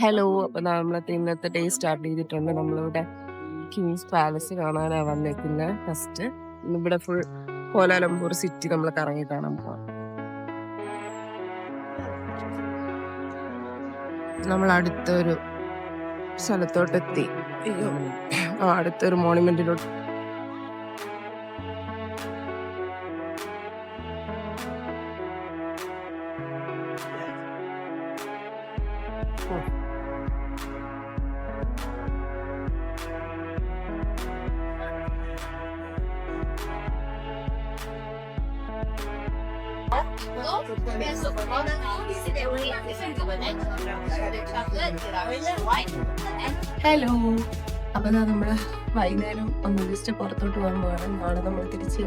Hello. അപ്പൊ നമ്മളത്തെ ഇന്നത്തെ day start ചെയ്തിട്ടുണ്ട്. നമ്മളിവിടെ കിങ്സ് പാലസ് കാണാനാണ് വന്നേക്കുന്നത്. ഫസ്റ്റ് ഇവിടെ ഫുൾ കോലാലംപൂർ സിറ്റി നമ്മൾ കറങ്ങി കാണാൻ പോവാം. നമ്മൾ അടുത്തൊരു സ്ഥലത്തോട്ടെത്തി. അടുത്തൊരു മോണുമെന്റിലോട്ട്. ഹലോ. അപ്പൊ നമ്മള് വൈകുന്നേരം ഒന്ന് ജസ്റ്റ് പുറത്തോട്ട് പോകാൻ പോകണം. നാളെ നമ്മൾ തിരിച്ച്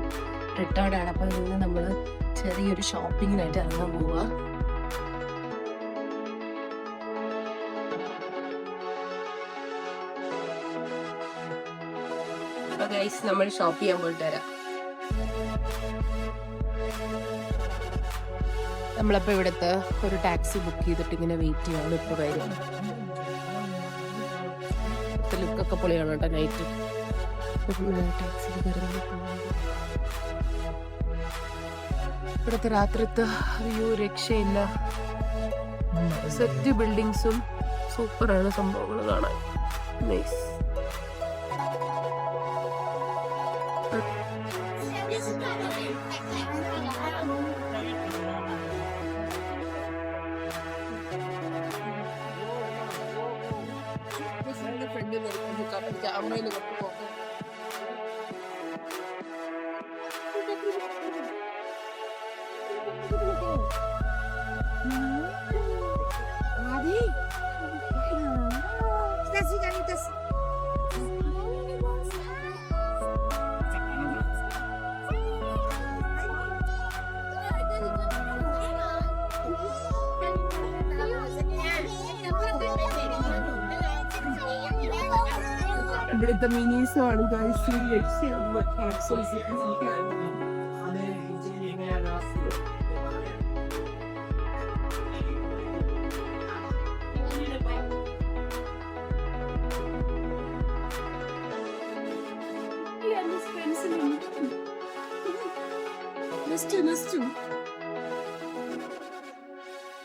റിട്ടേർഡാണ്. അപ്പൊ ഇന്ന് നമ്മള് ചെറിയൊരു ഷോപ്പിങ്ങിനായിട്ട് ഇറങ്ങാൻ പോവാ. അപ്പൊ ഗൈസ് നമ്മൾ ഷോപ്പ് ചെയ്യാൻ പോയിട്ട് വരാം. നമ്മളപ്പോ ഇവിടുത്തെ ഒരു ടാക്സി ബുക്ക് ചെയ്തിട്ട് ഇങ്ങനെ വെയിറ്റ് ചെയ്യാണ്. ഇപ്പൊ വരും. ലുക്കൊക്കെ പൊളിയാണ് കേട്ടോ. നൈറ്റ് ടാക്സിയിൽ കയറുന്ന ഇവിടുത്തെ രാത്രിത്തെ വ്യൂ രക്ഷയില്ല. സെറ്റ് ബിൽഡിങ്സും സൂപ്പറാണ്. സംഭവങ്ങൾ കാണാൻ നൈസ്. അമ്മയിൽ ഇവിടുത്തെ മിനീസുമാണ് guys.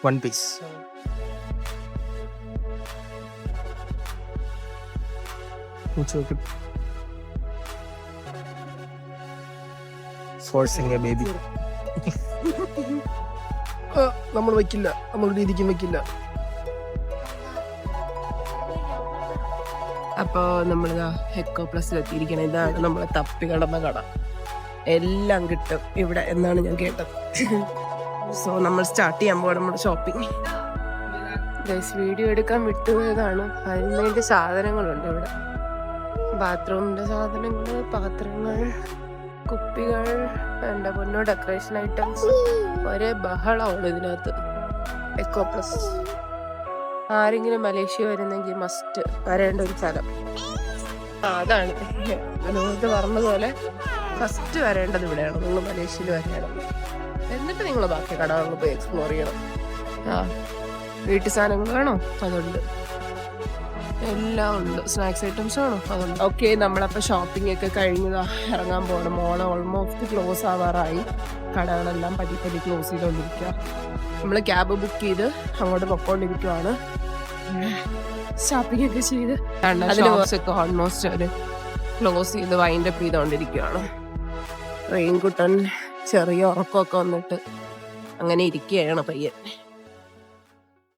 One piece. Forcing a baby. നമ്മൾ വെക്കില്ല, നമ്മൾ രീതിക്കും വെക്കില്ല. അപ്പോൾ നമ്മളിതാ ഹെക്കോ പ്ലസിൽ എത്തിയിരിക്കണം. ഇതാണ് നമ്മളെ തപ്പി കടന്ന കട. എല്ലാം കിട്ടും ഇവിടെ എന്നാണ് ഞാൻ കേട്ടത്. സോ നമ്മൾ സ്റ്റാർട്ട് ചെയ്യാൻ പോകാം നമ്മുടെ ഷോപ്പിംഗ്. വീഡിയോ എടുക്കാൻ വിട്ടുപോയതാണ്. അതിന് വേണ്ടി സാധനങ്ങളുണ്ട് ഇവിടെ. ബാത്റൂമിന്റെ സാധനങ്ങൾ, പാത്രങ്ങൾ, കുപ്പികൾ, എൻ്റെ പൊന്നോ ഡെക്കറേഷൻ ഐറ്റംസ്. ഒരേ ബഹളമാണ് ഇതിനകത്ത്. എക്കോ പ്ലസ് ആരെങ്കിലും മലേഷ്യ വരുന്നെങ്കിൽ മസ്റ്റ് വരേണ്ട ഒരു സ്ഥലം. അതാണ് വിനോദ് പറഞ്ഞതുപോലെ ഫസ്റ്റ് വരേണ്ടത് ഇവിടെയാണ്. നിങ്ങൾ മലേഷ്യയിൽ വരണം. എന്നിട്ട് നിങ്ങൾ ബാക്കി കടകളിൽ പോയി എക്സ്പ്ലോർ ചെയ്യണം. വീട്ടു സാധനങ്ങൾ വേണോ? അതുണ്ട്. എല്ലാം ഉണ്ട്. സ്നാക്സ് ഐറ്റംസ് വേണോ? അതുണ്ട്. ഓക്കെ, നമ്മളപ്പോൾ ഷോപ്പിംഗ് ഒക്കെ കഴിഞ്ഞതാ ഇറങ്ങാൻ പോകണം. മോൾ ഓൾമോസ്റ്റ് ക്ലോസ് ആവാറായി. കടകളെല്ലാം പതി ക്ലോസ് ചെയ്തുകൊണ്ടിരിക്കുക. നമ്മൾ ക്യാബ് ബുക്ക് ചെയ്ത് അങ്ങോട്ട് പൊക്കോണ്ടിരിക്കുവാണ്. ഷോപ്പിംഗ് ഒക്കെ ചെയ്ത് അതിനൊക്കെ ഓൾമോസ്റ്റ് അവർ ക്ലോസ് ചെയ്ത് വൈൻഡപ്പ് ചെയ്തുകൊണ്ടിരിക്കുകയാണ്. റെയിൻകുട്ടൻ ചെറിയ ഉറക്കമൊക്കെ വന്നിട്ട് അങ്ങനെ ഇരിക്കുകയാണ് പയ്യൻ.